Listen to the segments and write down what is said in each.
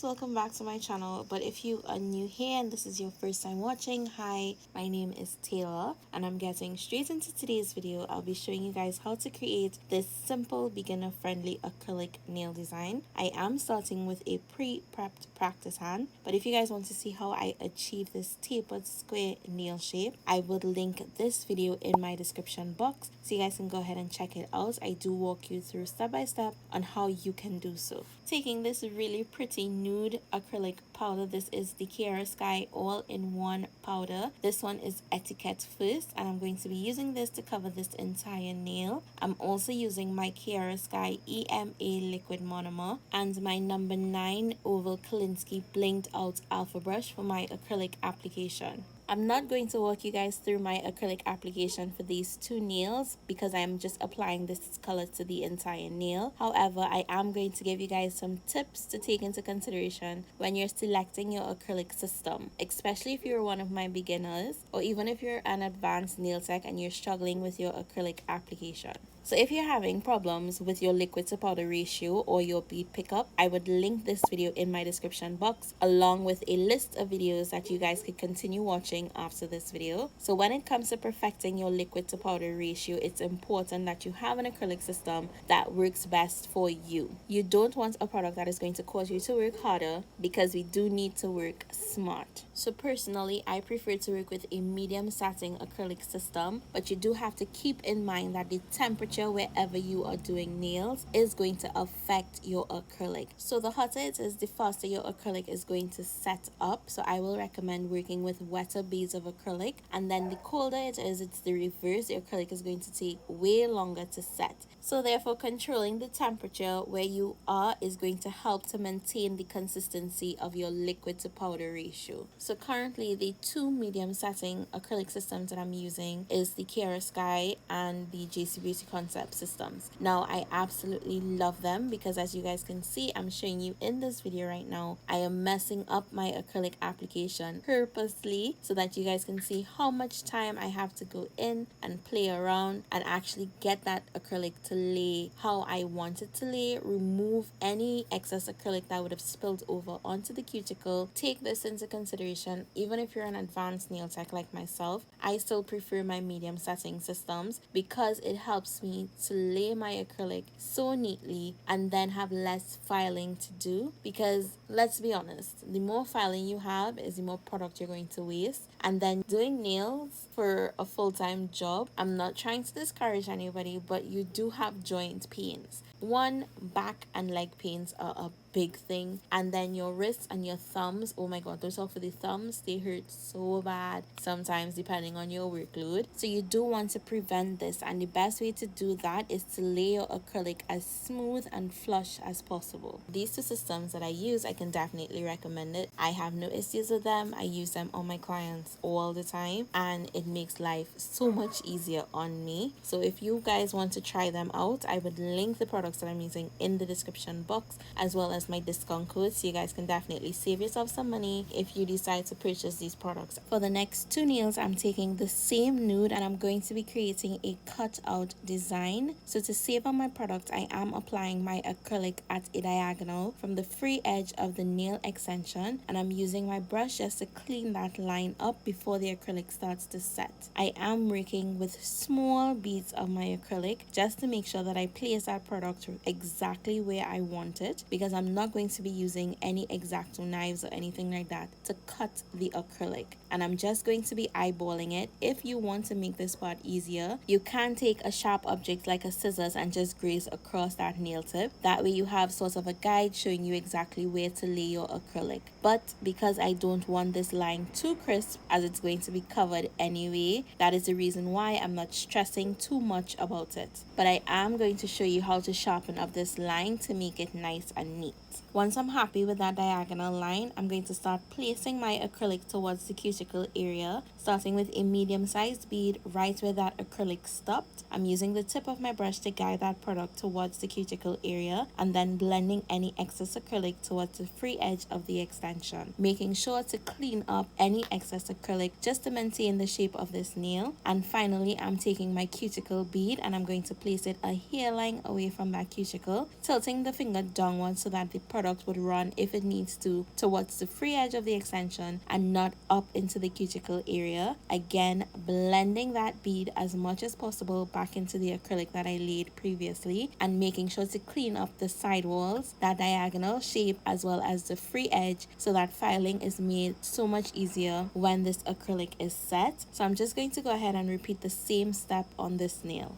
welcome back to my channel. But if you are new here and this is your first time watching, hi, my name is Taylor and I'm getting straight into today's video. I'll be showing you guys how to create this simple beginner friendly acrylic nail design. I am starting with a pre-prepped practice hand, but if you guys want to see how I achieve this tapered square nail shape, I will link this video in my description box so you guys can go ahead and check it out. I do walk you through step by step on how you can do so. Taking this really pretty nude acrylic powder, this is the Kiara Sky all-in-one powder. This one is Etiquette First and I'm going to be using this to cover this entire nail. I'm also using my Kiara Sky EMA liquid monomer and my number 9 oval Kolinsky blinged out alpha brush for my acrylic application. I'm not going to walk you guys through my acrylic application for these two nails because I'm just applying this color to the entire nail. However, I am going to give you guys some tips to take into consideration when you're selecting your acrylic system, especially if you're one of my beginners or even if you're an advanced nail tech and you're struggling with your acrylic application. So if you're having problems with your liquid to powder ratio or your bead pickup, I would link this video in my description box along with a list of videos that you guys could continue watching after this video. So when it comes to perfecting your liquid to powder ratio, it's important that you have an acrylic system that works best for you. You don't want a product that is going to cause you to work harder because we do need to work smart. So personally, I prefer to work with a medium setting acrylic system, but you do have to keep in mind that the temperature wherever you are doing nails is going to affect your acrylic. So the hotter it is, the faster your acrylic is going to set up. So I will recommend working with wetter beads of acrylic, and then the colder it is, it's the reverse. The acrylic is going to take way longer to set. So therefore, controlling the temperature where you are is going to help to maintain the consistency of your liquid to powder ratio. So currently the two medium setting acrylic systems that I'm using is the Kiara Sky and the JC Beauty Concept systems. Now I absolutely love them because as you guys can see, I'm showing you in this video right now, I am messing up my acrylic application purposely so that you guys can see how much time I have to go in and play around and actually get that acrylic to lay how I want it to lay, remove any excess acrylic that would have spilled over onto the cuticle. Take this into consideration. Even if you're an advanced nail tech like myself, I still prefer my medium setting systems because it helps me to lay my acrylic so neatly and then have less filing to do, because let's be honest, the more filing you have is the more product you're going to waste. And then doing nails for a full-time job, I'm not trying to discourage anybody, but you do have joint pains. One, back and leg pains are a big thing, and then your wrists and your thumbs, oh my god, those are for the thumbs, they hurt so bad sometimes depending on your workload. So you do want to prevent this, and the best way to do that is to lay your acrylic as smooth and flush as possible. These two systems that I use, I can definitely recommend it. I have no issues with them. I use them on my clients all the time and it makes life so much easier on me. So if you guys want to try them out, I would link the products that I'm using in the description box as well as my discount code, so you guys can definitely save yourself some money if you decide to purchase these products. For the next two nails, I'm taking the same nude and I'm going to be creating a cutout design. So to save on my product, I am applying my acrylic at a diagonal from the free edge of the nail extension, and I'm using my brush just to clean that line up before the acrylic starts to set. I am working with small beads of my acrylic just to make sure that I place that product exactly where I want it, because I'm not going to be using any X-Acto knives or anything like that to cut the acrylic, and I'm just going to be eyeballing it. If you want to make this part easier, you can take a sharp object like a scissors and just graze across that nail tip. That way you have sort of a guide showing you exactly where to lay your acrylic. But because I don't want this line too crisp, as it's going to be covered anyway, that is the reason why I'm not stressing too much about it. But I am going to show you how to sharpen up this line to make it nice and neat. Once I'm happy with that diagonal line, I'm going to start placing my acrylic towards the cuticle area, starting with a medium-sized bead right where that acrylic stopped. I'm using the tip of my brush to guide that product towards the cuticle area and then blending any excess acrylic towards the free edge of the extension, making sure to clean up any excess acrylic just to maintain the shape of this nail. And finally, I'm taking my cuticle bead and I'm going to place it a hairline away from that cuticle, tilting the finger downwards so that the product would run, if it needs to, towards the free edge of the extension and not up into the cuticle area. Again, blending that bead as much as possible back into the acrylic that I laid previously, and making sure to clean up the side walls, that diagonal shape, as well as the free edge, so that filing is made so much easier when this acrylic is set. So I'm just going to go ahead and repeat the same step on this nail.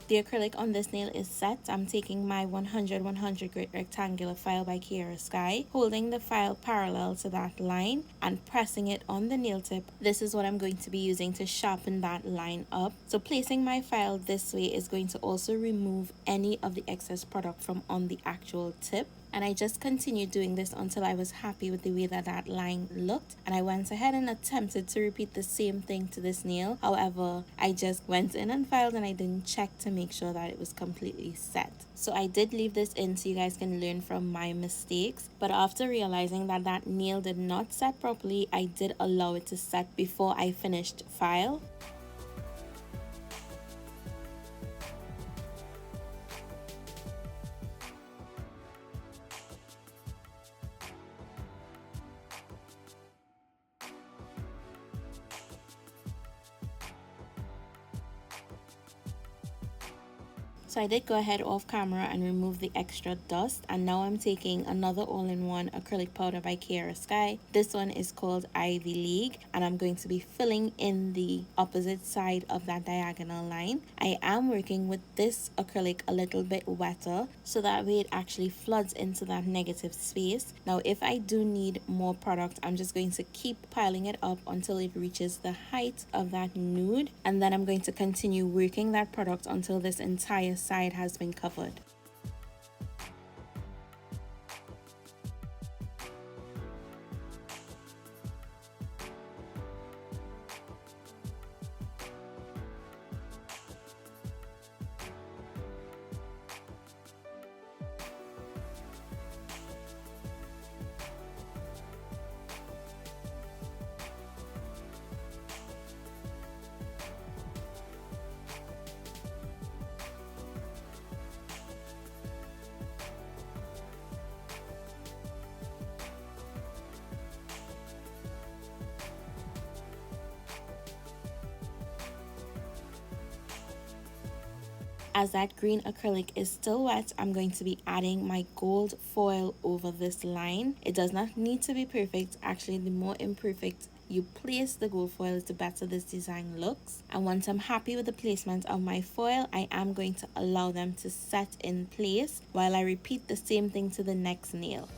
The acrylic on this nail is set. I'm taking my 100 grit rectangular file by Kiara Sky, holding the file parallel to that line and pressing it on the nail tip. This is what I'm going to be using to sharpen that line up. So placing my file this way is going to also remove any of the excess product from on the actual tip. And I just continued doing this until I was happy with the way that that line looked, and I went ahead and attempted to repeat the same thing to this nail. However, I just went in and filed and I didn't check to make sure that it was completely set. So I did leave this in so you guys can learn from my mistakes, but after realizing that that nail did not set properly, I did allow it to set before I finished file. So I did go ahead off camera and remove the extra dust, and now I'm taking another all-in-one acrylic powder by Kiara Sky. This one is called Ivy League, and I'm going to be filling in the opposite side of that diagonal line. I am working with this acrylic a little bit wetter so that way it actually floods into that negative space. Now if I do need more product, I'm just going to keep piling it up until it reaches the height of that nude, and then I'm going to continue working that product until this entire side has been covered. As that green acrylic is still wet, I'm going to be adding my gold foil over this line. It does not need to be perfect. Actually, the more imperfect you place the gold foil, the better this design looks. And once I'm happy with the placement of my foil, I am going to allow them to set in place while I repeat the same thing to the next nail.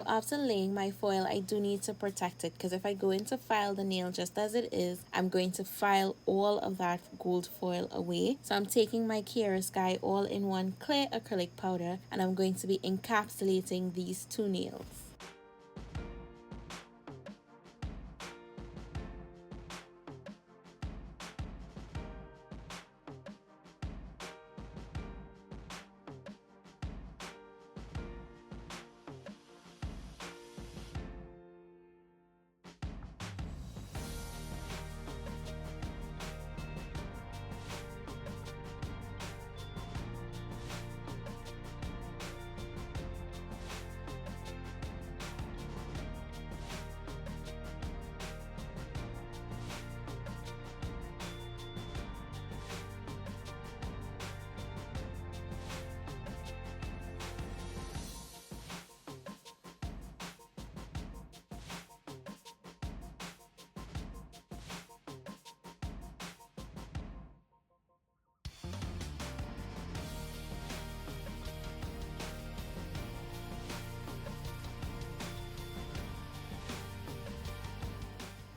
After laying my foil, I do need to protect it, because if I go in to file the nail just as it is, I'm going to file all of that gold foil away. So I'm taking my Kiara Sky all-in-one clear acrylic powder, and I'm going to be encapsulating these two nails.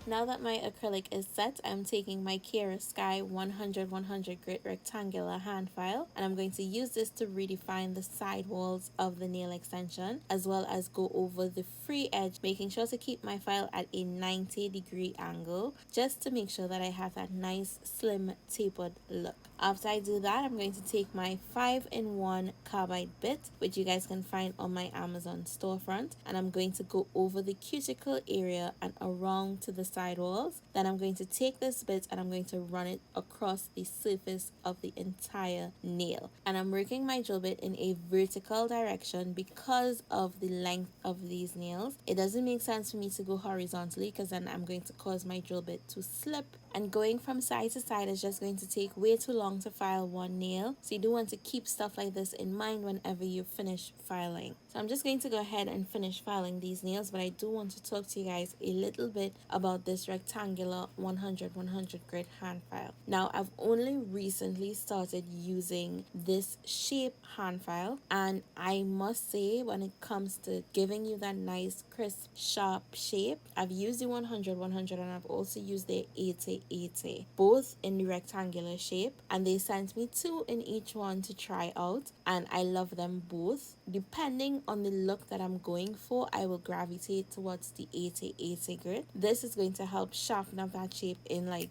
Now that my acrylic is set, I'm taking my Kiara Sky 100 grit rectangular hand file, and I'm going to use this to redefine the side walls of the nail extension, as well as go over the free edge, making sure to keep my file at a 90-degree angle, just to make sure that I have that nice slim tapered look. After I do that, I'm going to take my 5-in-1 carbide bit, which you guys can find on my Amazon storefront, and I'm going to go over the cuticle area and around to the side walls. Then I'm going to take this bit and I'm going to run it across the surface of the entire nail. And I'm working my drill bit in a vertical direction because of the length of these nails. It doesn't make sense for me to go horizontally, because then I'm going to cause my drill bit to slip. And going from side to side is just going to take way too long to file one nail. So you do want to keep stuff like this in mind whenever you finish filing. So I'm just going to go ahead and finish filing these nails, but I do want to talk to you guys a little bit about this rectangular 100 grit hand file. Now, I've only recently started using this shape hand file, and I must say, when it comes to giving you that nice crisp sharp shape, I've used the 100 and I've also used the 80, both in the rectangular shape, and they sent me 2 in each one to try out, and I love them both. Depending on the look that I'm going for, I will gravitate towards the 80 grit. This is going to help sharpen up that shape in like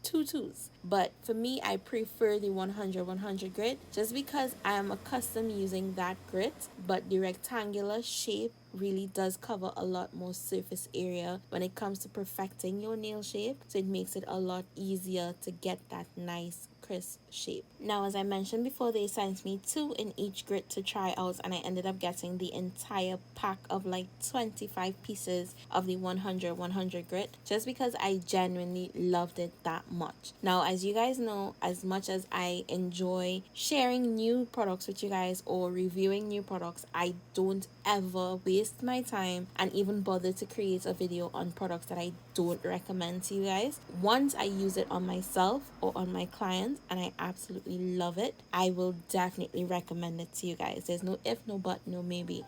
twos, but for me, I prefer the 100 grit, just because I am accustomed using that grit, but the rectangular shape really does cover a lot more surface area when it comes to perfecting your nail shape, so it makes it a lot easier to get that nice crisp shape. Now, as I mentioned before, they sent me 2 in each grit to try out, and I ended up getting the entire pack of like 25 pieces of the 100 grit, just because I genuinely loved it that much. Now, as you guys know, as much as I enjoy sharing new products with you guys or reviewing new products, I don't ever waste my time and even bother to create a video on products that I don't recommend to you guys. Once I use it on myself or on my clients and I absolutely love it, I will definitely recommend it to you guys. There's no if, no but, no maybe.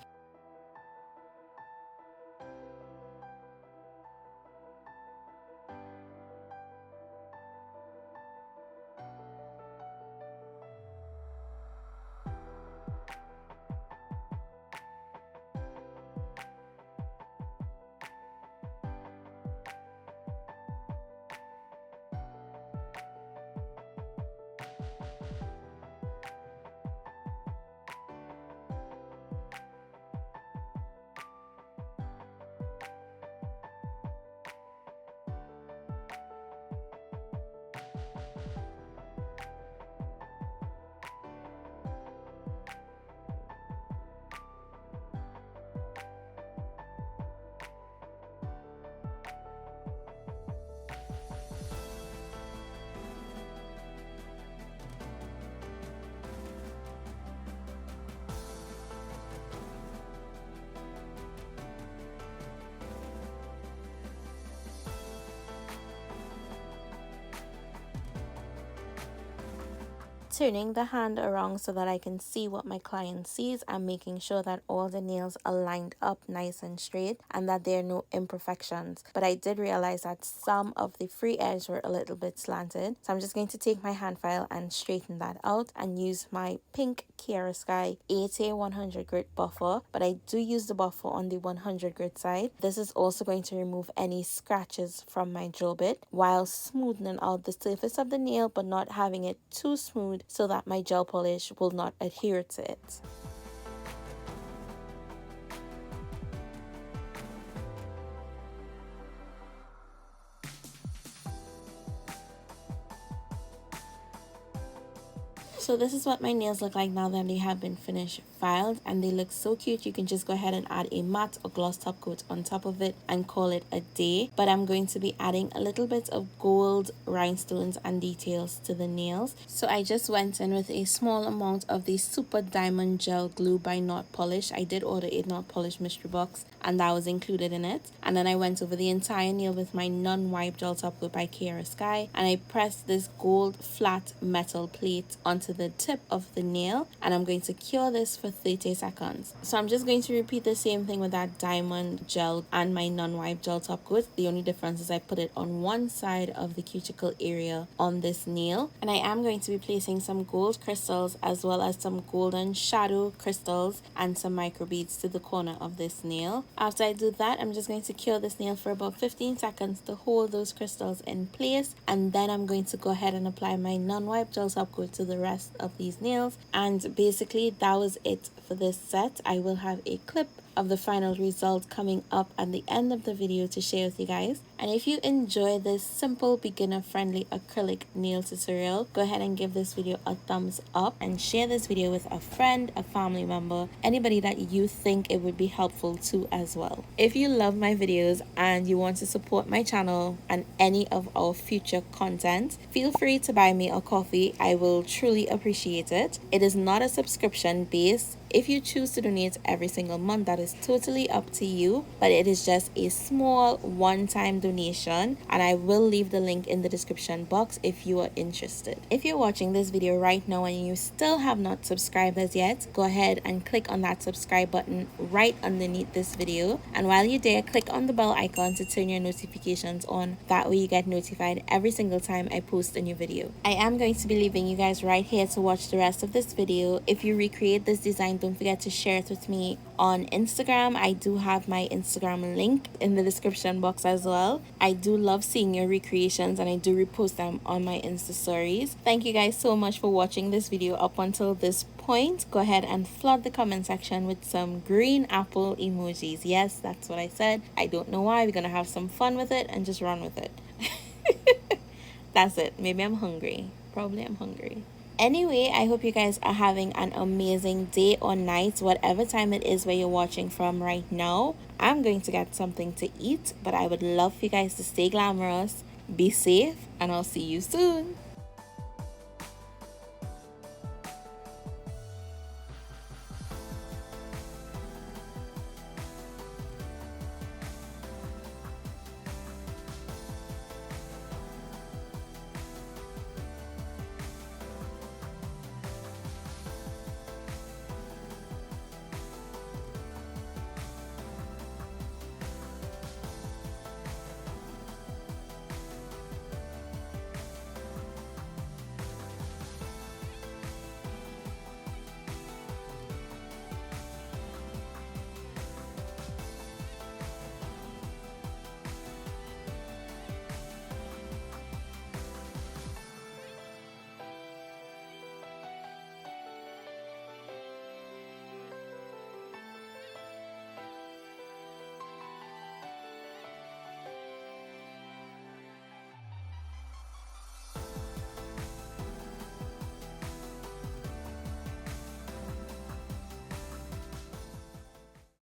turning the hand around so that I can see what my client sees and making sure that all the nails are lined up nice and straight and that there are no imperfections. But I did realize that some of the free edges were a little bit slanted. So I'm just going to take my hand file and straighten that out and use my pink Kiara Sky 80 100 grit buffer. But I do use the buffer on the 100 grit side. This is also going to remove any scratches from my drill bit while smoothing out the surface of the nail but not having it too smooth so that my gel polish will not adhere to it. So this is what my nails look like now that they have been finished filed, and they look so cute. You can just go ahead and add a matte or gloss top coat on top of it and call it a day. But I'm going to be adding a little bit of gold rhinestones and details to the nails. So I just went in with a small amount of the Super Diamond Gel Glue by Not Polish. I did order a Not Polish mystery box and that was included in it. And then I went over the entire nail with my non-wipe gel top coat by Kiara Sky, and I pressed this gold flat metal plate onto the tip of the nail, and I'm going to cure this for 30 seconds. So I'm just going to repeat the same thing with that diamond gel and my non-wipe gel top coat. The only difference is I put it on one side of the cuticle area on this nail, and I am going to be placing some gold crystals as well as some golden shadow crystals and some micro beads to the corner of this nail. After I do that, I'm just going to cure this nail for about 15 seconds to hold those crystals in place, and then I'm going to go ahead and apply my non-wipe gel top coat to the rest of these nails. And basically that was it for this set. I will have a clip of the final result coming up at the end of the video to share with you guys. And if you enjoy this simple beginner friendly acrylic nail tutorial, go ahead and give this video a thumbs up and share this video with a friend, a family member, anybody that you think it would be helpful to as well. If you love my videos and you want to support my channel and any of our future content, feel free to buy me a coffee. I will truly appreciate it. It is not a subscription based. If you choose to donate every single month, that is totally up to you, but it is just a small one-time donation, and I will leave the link in the description box if you are interested. If you're watching this video right now and you still have not subscribed as yet, go ahead and click on that subscribe button right underneath this video, and while you're there, click on the bell icon to turn your notifications on. That way you get notified every single time I post a new video. I am going to be leaving you guys right here to watch the rest of this video. If you recreate this design, don't forget to share it with me on Instagram. I do have my Instagram link in the description box as well. I do love seeing your recreations and I do repost them on my Insta stories. Thank you guys so much for watching this video up until this point. Go ahead and flood the comment section with some green apple emojis. Yes, that's what I said. I don't know why. We're gonna have some fun with it and just run with it. That's it. Maybe I'm hungry. Probably I'm hungry. Anyway, I hope you guys are having an amazing day or night, whatever time it is where you're watching from right now. I'm going to get something to eat, but I would love for you guys to stay glamorous, be safe, and I'll see you soon.